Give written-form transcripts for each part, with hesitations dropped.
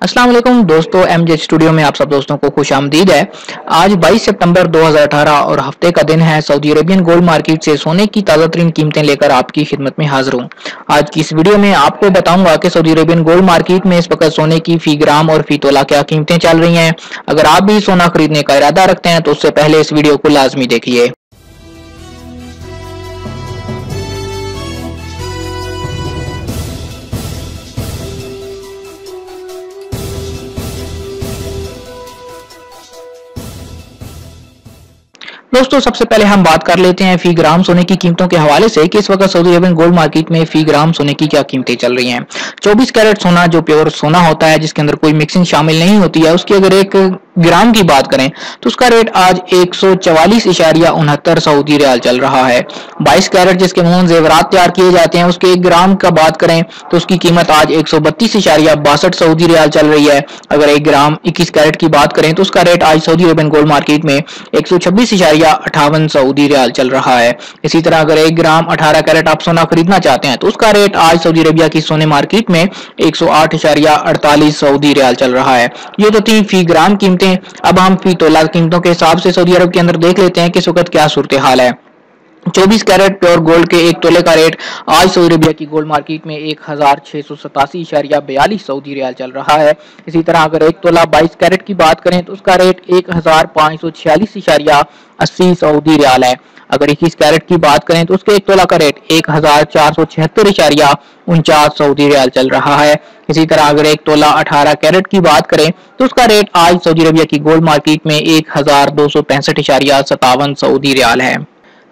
अस्सलाम वालेकुम दोस्तों, एमजे स्टूडियो में आप सब दोस्तों को खुशामदीद है। आज 22 सितंबर 2018 और हफ्ते का दिन है। सऊदी अरेबियन गोल्ड मार्केट से सोने की ताज़ा तरीन कीमतें लेकर आपकी खिदमत में हाजिर हूँ। आज की इस वीडियो में आपको बताऊंगा कि सऊदी अरेबियन गोल्ड मार्केट में इस वक्त सोने की फी ग्राम और फी तोला क्या कीमतें चल रही हैं। अगर आप भी सोना खरीदने का इरादा रखते हैं तो उससे पहले इस वीडियो को लाजमी देखिए। दोस्तों, सबसे पहले हम बात कर लेते हैं फी ग्राम सोने की कीमतों के हवाले से कि इस वक्त सऊदी अरेबियन गोल्ड मार्केट में फी ग्राम सोने की क्या कीमतें चल रही हैं। 24 कैरेट सोना जो प्योर सोना होता है, जिसके अंदर कोई मिक्सिंग शामिल नहीं होती है, उसकी अगर 1 ग्राम की बात करें तो उसका रेट आज 144.69 सऊदी रियाल चल रहा है। 22 कैरेट जिसके मुंह जेवरात तैयार किए जाते हैं, उसके 1 ग्राम का बात करें तो उसकी कीमत आज 132.62 सऊदी रियाल चल रही है। अगर 1 ग्राम 21 कैरेट की बात करें तो उसका रेट आज सऊदी अरेबियन गोल्ड मार्केट में 126.58 सऊदी रियाल चल रहा है। इसी तरह अगर 1 ग्राम 18 कैरेट आप सोना खरीदना चाहते हैं तो उसका रेट आज सऊदी अरेबिया की सोने मार्केट में 108.48 सऊदी रियाल चल रहा है। ये तो थी फी ग्राम कीमतें। अब हम फी तोला कीमतों के हिसाब से सऊदी अरब के अंदर देख लेते हैं कि इस वक्त क्या सूरत हाल है। 24 कैरेट प्योर गोल्ड के 1 तोले का रेट आज सऊदी अरेबिया की गोल्ड मार्केट में 1687.42 सऊदी रियाल चल रहा है। इसी तरह अगर 1 तोला 22 कैरेट की बात करें तो उसका रेट 1546.80 सऊदी रियाल है। अगर 21 कैरेट की बात करें तो उसके 1 तोला का रेट 1476.49 सऊदी रियाल चल रहा है। इसी तरह अगर 1 तोला 18 कैरेट की बात करें तो उसका रेट आज सऊदी अरेबिया की गोल्ड मार्केट में 1265.57 सऊदी रियाल है।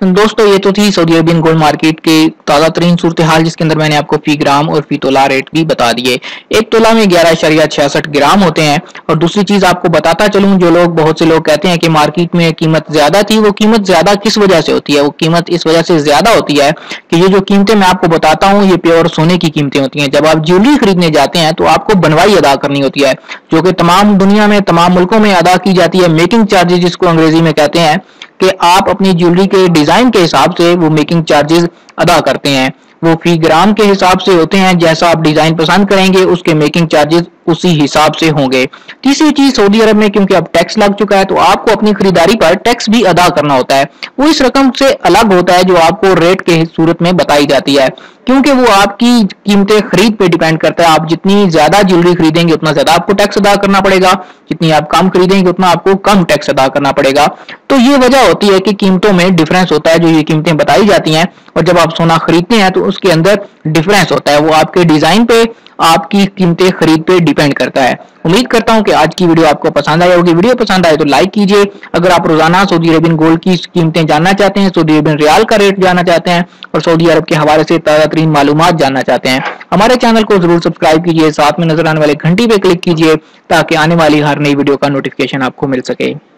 दोस्तों, ये तो थी सऊदी अरेबियन गोल्ड मार्केट के ताज़ा तरीन सूरत हाल, जिसके अंदर मैंने आपको फी ग्राम और फी तोला रेट भी बता दिए। 1 तोला में 11.66 ग्राम होते हैं। और दूसरी चीज आपको बताता चलूं, जो लोग बहुत से लोग कहते हैं कि मार्केट में कीमत ज्यादा थी, वो कीमत ज्यादा किस वजह से होती है? वो कीमत इस वजह से ज्यादा होती है कि ये जो कीमतें मैं आपको बताता हूँ, ये प्योर सोने की कीमतें होती हैं। जब आप ज्वेलरी खरीदने जाते हैं तो आपको बनवाई अदा करनी होती है, जो कि तमाम दुनिया में तमाम मुल्कों में अदा की जाती है। मेकिंग चार्जेस जिसको अंग्रेजी में कहते हैं, कि आप अपनी ज्वेलरी के डिजाइन के हिसाब से वो मेकिंग चार्जेस अदा करते हैं। वो फी ग्राम के हिसाब से होते हैं। जैसा आप डिजाइन पसंद करेंगे उसके मेकिंग चार्जेस उसी हिसाब से होंगे। तीसरी चीज, सऊदी अरब में क्योंकि अब टैक्स लग चुका है तो आपको अपनी खरीदारी पर टैक्स भी अदा करना होता है। वो इस रकम से अलग होता है जो आपको रेट के सूरत में बताई जाती है, क्योंकि वो आपकी कीमतें खरीद पे डिपेंड करता है। आप जितनी ज्यादा ज्वेलरी खरीदेंगे उतना ज्यादा आपको टैक्स अदा करना पड़ेगा, जितनी आप कम खरीदेंगे उतना आपको कम टैक्स अदा करना पड़ेगा। तो ये वजह होती है कि कीमतों में डिफरेंस होता है। जो ये कीमतें बताई जाती हैं और जब आप सोना खरीदते हैं तो उसके अंदर डिफरेंस होता है। वो आपके डिजाइन पे, आपकी कीमतें खरीद पे डिपेंड करता है। उम्मीद करता हूं कि आज की वीडियो आपको पसंद आई होगी। वीडियो पसंद आए तो लाइक कीजिए। अगर आप रोजाना सऊदी अरेबियन गोल्ड की कीमतें जानना चाहते हैं, सऊदी अरेबियन रियाल का रेट जानना चाहते हैं और सऊदी अरब के हवाले से ताज़ा तरीन मालूमात जानना चाहते हैं, हमारे चैनल को जरूर सब्सक्राइब कीजिए। साथ में नजर आने वाले घंटी पे क्लिक कीजिए ताकि आने वाली हर नई वीडियो का नोटिफिकेशन आपको मिल सके।